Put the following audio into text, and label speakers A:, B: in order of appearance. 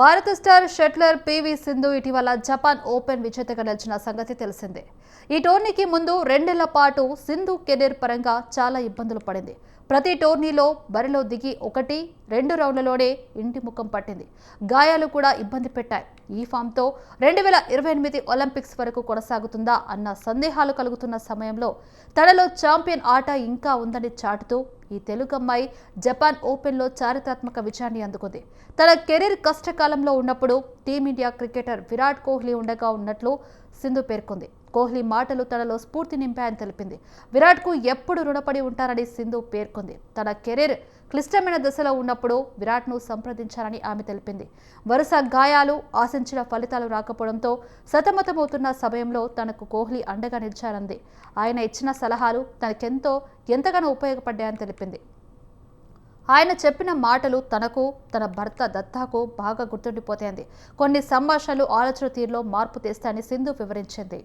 A: భారత star shuttler PV Sindhu ఇటీవల Japan open విజేతగా నిలిచిన సంగతి తెలిసిందే. ఈ టోర్నీకి ముందు 2 నెలల పాటు సింధు కెరీర్ పరంగా చాలా ఇబ్బందులు పడింది. ప్రతి టోర్నీలో బరిలో దిగి 1-2 రౌండ్లలోనే ఇంటి ముఖం పట్టింది. గాయాలు కూడా ఇబ్బంది పెట్టాయి. ఈ ఫామ్తో 2028 ఒలింపిక్స్ వరకు కొనసాగుతుందా అన్న సందేహాలు కలుగుతున్న సమయంలో తనలో ఛాంపియన్ ఆట ఇంకా ఉందని చాటుతూ ఈ తెలుగమ్మాయి జపాన్ ఓపెన్లో చారిత్రాత్మక విజయాన్ని అందుకుంది. తన కెరీర్ కష్టకాలంలో ఉన్నప్పుడు టీమిండియా క్రికెటర్ విరాట్ కోహ్లీ ఉండగా ఉన్నట్లు సింధు పేర్కొంది. కోహ్లీ మాటలు తనలో స్ఫూర్తి నింపాయని తెలిపింది. విరాట్కు ఎప్పుడు రుణపడి ఉంటారని సింధు పేర్కొంది. తన కెరీర్ క్లిష్టమైన దశలో ఉన్నప్పుడు విరాట్ను సంప్రదించారని ఆమె తెలిపింది. వరుస గాయాలు, ఆశించిన ఫలితాలు రాకపోవడంతో సతమతమవుతున్న సమయంలో తనకు కోహ్లీ అండగా నిలిచారంది. ఆయన ఇచ్చిన సలహాలు ఎంతగానో ఉపయోగపడ్డాయని తెలిపింది. ఆయన చెప్పిన మాటలు తనకు, తన భర్త దత్తాకు బాగా గుర్తుండిపోతాయంది. కొన్ని సంభాషణలు ఆలోచన తీరులో మార్పు తెస్తాయని సింధు వివరించింది.